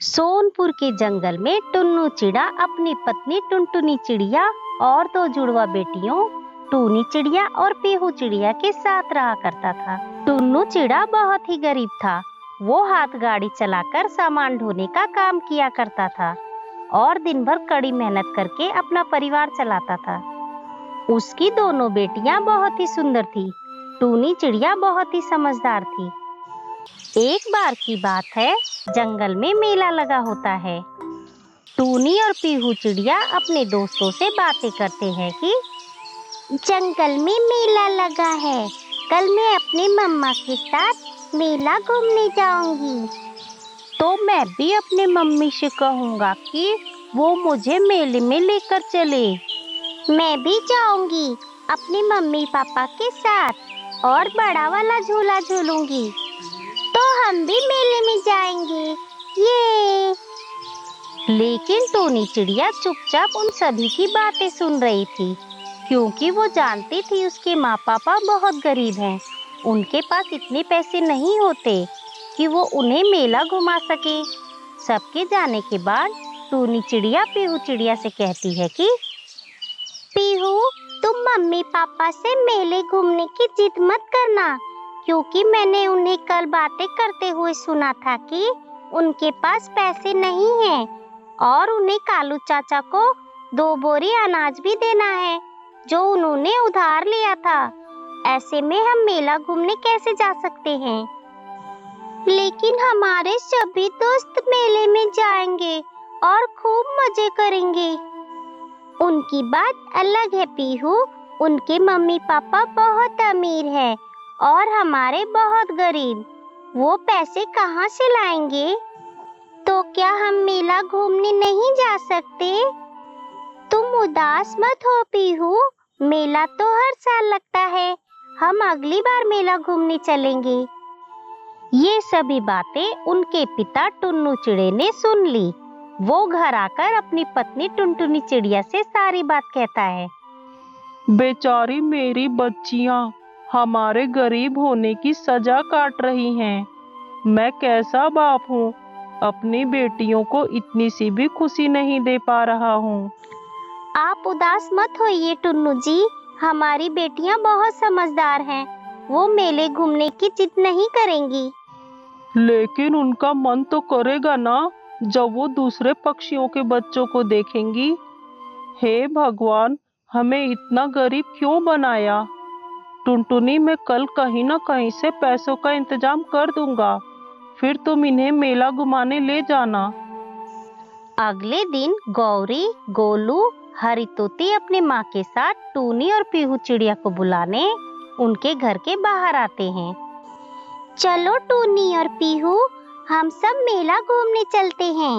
सोनपुर के जंगल में टुन्नू चिड़ा अपनी पत्नी टुनटुनी चिड़िया और दो जुड़वा बेटियों टूनी चिड़िया और पीहू चिड़िया के साथ रहा करता था। टुन्नू चिड़ा बहुत ही गरीब था। वो हाथ गाड़ी चलाकर सामान ढोने का काम किया करता था और दिन भर कड़ी मेहनत करके अपना परिवार चलाता था। उसकी दोनों बेटियां बहुत ही सुंदर थी। टूनी चिड़िया बहुत ही समझदार थी। एक बार की बात है, जंगल में मेला लगा होता है। टूनी और पीहू चिड़िया अपने दोस्तों से बातें करते हैं कि जंगल में मेला लगा है, कल मैं अपनी मम्मा के साथ मेला घूमने जाऊंगी। तो मैं भी अपने मम्मी से कहूँगा कि वो मुझे मेले में लेकर चले। मैं भी जाऊंगी अपनी मम्मी पापा के साथ और बड़ा वाला झूला झूलूंगी। तो हम भी मेले में जाएंगे, ये। लेकिन टूनी चिड़िया चुपचाप उन सभी की बातें सुन रही थी, क्योंकि वो जानती थी उसके माँ पापा बहुत गरीब हैं। उनके पास इतने पैसे नहीं होते कि वो उन्हें मेला घुमा सके। सबके जाने के बाद टूनी चिड़िया पीहू चिड़िया से कहती है कि पीहू, तुम मम्मी पापा से मेले घूमने की जिद मत करना, क्योंकि मैंने उन्हें कल बातें करते हुए सुना था कि उनके पास पैसे नहीं हैं और उन्हें कालू चाचा को 2 बोरी अनाज भी देना है जो उन्होंने उधार लिया था। ऐसे में हम मेला घूमने कैसे जा सकते हैं? लेकिन हमारे सभी दोस्त मेले में जाएंगे और खूब मजे करेंगे। उनकी बात अलग है पीहू, उनके मम्मी पापा बहुत अमीर हैं और हमारे बहुत गरीब। वो पैसे कहाँ से लाएंगे? तो क्या हम मेला घूमने नहीं जा सकते? तुम उदास मत हो पीहू, मेला तो हर साल लगता है। हम अगली बार मेला घूमने चलेंगे। ये सभी बातें उनके पिता टुन्नू चिड़े ने सुन ली। वो घर आकर अपनी पत्नी टुनटुनी चिड़िया से सारी बात कहता है। बेचारी मेरी बच्चियां हमारे गरीब होने की सजा काट रही हैं। मैं कैसा बाप हूँ, अपनी बेटियों को इतनी सी भी खुशी नहीं दे पा रहा हूँ। आप उदास मत होइए टुन्नू जी, हमारी बेटियां बहुत समझदार हैं। वो मेले घूमने की जिद नहीं करेंगी। लेकिन उनका मन तो करेगा ना, जब वो दूसरे पक्षियों के बच्चों को देखेंगी। हे भगवान, हमें इतना गरीब क्यों बनाया? टुनटुनी, मैं कल कहीं न कहीं से पैसों का इंतजाम कर दूंगा, फिर तुम इन्हें मेला घुमाने ले जाना। अगले दिन गौरी, गोलू, हरी तोती अपने माँ के साथ टूनी और पीहू चिड़िया को बुलाने उनके घर के बाहर आते हैं। चलो टूनी और पीहू, हम सब मेला घूमने चलते हैं।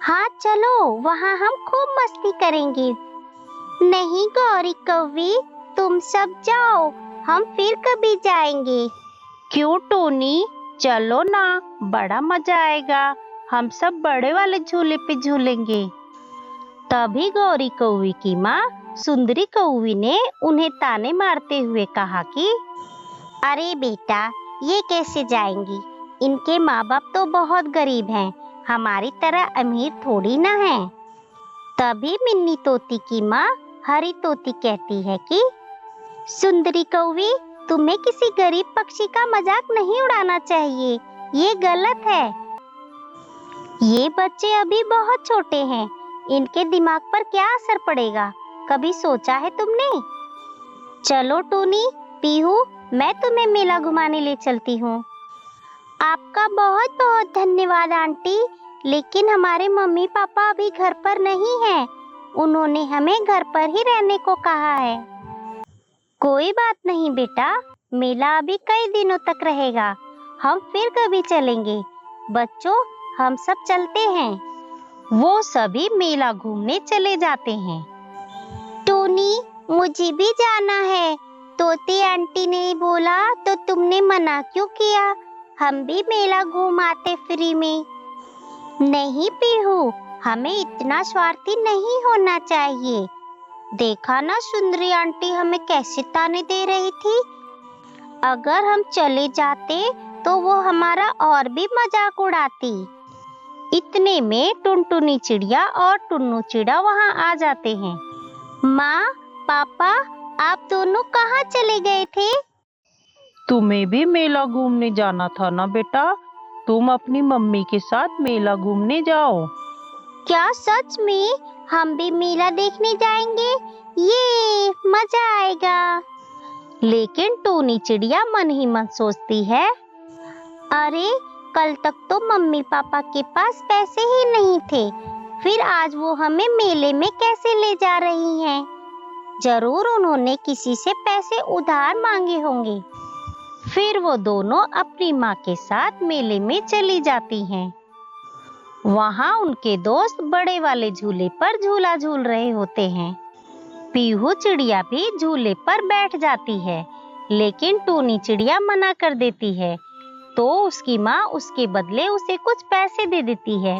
हाँ चलो, वहाँ हम खूब मस्ती करेंगे। नहीं गौरी कौवी, तुम सब जाओ, हम फिर कभी जाएंगे। क्यों टोनी, चलो ना, बड़ा मजा आएगा। हम सब बड़े वाले झूले पे झूलेंगे। तभी गौरी कौवी की माँ सुंदरी कौवी ने उन्हें ताने मारते हुए कहा कि अरे बेटा, ये कैसे जाएंगी? इनके माँ बाप तो बहुत गरीब हैं, हमारी तरह अमीर थोड़ी ना है। तभी मिन्नी तोती की माँ हरी तोती कहती है कि सुंदरी कौवी, तुम्हें किसी गरीब पक्षी का मजाक नहीं उड़ाना चाहिए, ये गलत है। ये बच्चे अभी बहुत छोटे हैं, इनके दिमाग पर क्या असर पड़ेगा, कभी सोचा है तुमने? चलो टूनी, पीहू, मैं तुम्हें मेला घुमाने ले चलती हूँ। आपका बहुत बहुत धन्यवाद आंटी, लेकिन हमारे मम्मी पापा अभी घर पर नहीं हैं, उन्होंने हमें घर पर ही रहने को कहा है। कोई बात नहीं बेटा, मेला अभी कई दिनों तक रहेगा, हम फिर कभी चलेंगे। बच्चों, हम सब चलते हैं। वो सभी मेला घूमने चले जाते हैं। टोनी, मुझे भी जाना है। तोती आंटी ने बोला तो तुमने मना क्यों किया? हम भी मेला घूम आते फ्री में। नहीं पीहू, हमें इतना स्वार्थी नहीं होना चाहिए। देखा ना सुंदरी आंटी हमें कैसे ताने दे रही थी। अगर हम चले जाते तो वो हमारा और भी मजाक उड़ाती। इतने में टुनटुनी चिड़िया और टुन्नू चिड़ा वहाँ आ जाते हैं। माँ, पापा, आप दोनों कहाँ चले गए थे? तुम्हें भी मेला घूमने जाना था ना बेटा, तुम अपनी मम्मी के साथ मेला घूमने जाओ। क्या सच में? हम भी मेला देखने जाएंगे? ये मजा आएगा। लेकिन टूनी चिड़िया मन ही मन सोचती है, अरे कल तक तो मम्मी पापा के पास पैसे ही नहीं थे, फिर आज वो हमें मेले में कैसे ले जा रही हैं? जरूर उन्होंने किसी से पैसे उधार मांगे होंगे। फिर वो दोनों अपनी माँ के साथ मेले में चली जाती हैं। वहाँ उनके दोस्त बड़े वाले झूले पर झूला झूल रहे होते हैं। पीहू चिड़िया भी झूले पर बैठ जाती है, लेकिन टूनी चिड़िया मना कर देती है, तो उसकी माँ उसके बदले उसे कुछ पैसे दे देती है।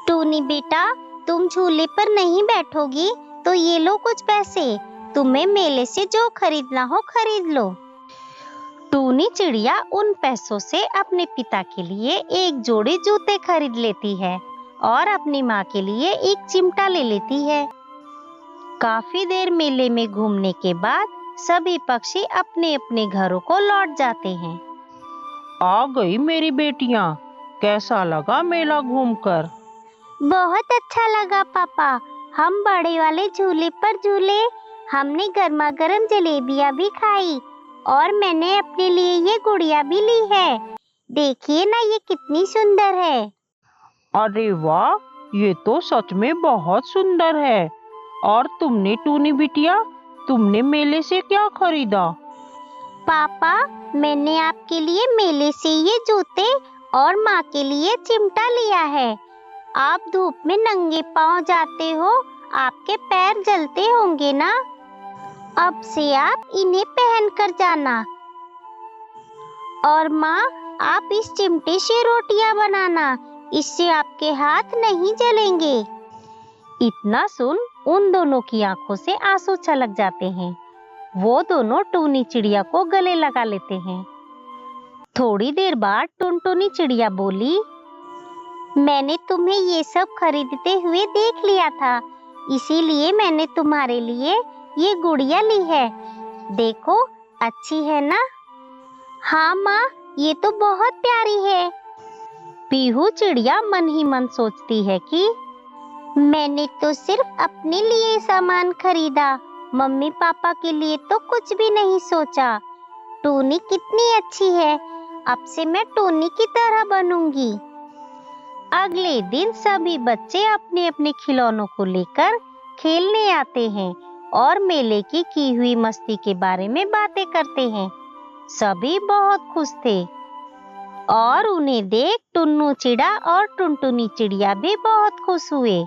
टूनी बेटा, तुम झूले पर नहीं बैठोगी तो ये लो कुछ पैसे, तुम्हें मेले से जो खरीदना हो खरीद लो। टूनी चिड़िया उन पैसों से अपने पिता के लिए एक जोड़ी जूते खरीद लेती है और अपनी माँ के लिए एक चिमटा ले लेती है। काफी देर मेले में घूमने के बाद सभी पक्षी अपने अपने घरों को लौट जाते हैं। आ गई मेरी बेटियां, कैसा लगा मेला घूमकर? बहुत अच्छा लगा पापा, हम बड़े वाले झूले पर झूले, हमने गर्मा गर्म जलेबियाँ भी खाई और मैंने अपने लिए ये गुड़िया भी ली है। देखिए ना, ये कितनी सुंदर है। अरे वाह, ये तो सच में बहुत सुंदर है। और तुमने टूनी बिटिया, तुमने मेले से क्या खरीदा? पापा, मैंने आपके लिए मेले से ये जूते और माँ के लिए चिमटा लिया है। आप धूप में नंगे पांव जाते हो, आपके पैर जलते होंगे ना? अब से आप इन्हें पहन कर जाना। और माँ, आप इस चिमटे से रोटियां बनाना, इससे आपके हाथ नहीं जलेंगे। इतना सुन उन दोनों की आंखों से आंसू छलक जाते हैं। वो दोनों टूनी चिड़िया को गले लगा लेते हैं। थोड़ी देर बाद टुनटुनी चिड़िया बोली, मैंने तुम्हें ये सब खरीदते हुए देख लिया था, इसीलिए मैंने तुम्हारे लिए ये गुड़िया ली है। देखो, अच्छी है ना? हाँ माँ, ये तो बहुत प्यारी है। पीहू चिड़िया मन ही मन सोचती है कि मैंने तो सिर्फ अपने लिए सामान खरीदा, मम्मी पापा के लिए तो कुछ भी नहीं सोचा। टूनी कितनी अच्छी है, अब से मैं टूनी की तरह बनूंगी। अगले दिन सभी बच्चे अपने अपने खिलौनों को लेकर खेलने आते हैं और मेले की हुई मस्ती के बारे में बातें करते हैं। सभी बहुत खुश थे और उन्हें देख टुन्नू चिड़ा और टुनटुनी चिड़िया भी बहुत खुश हुए।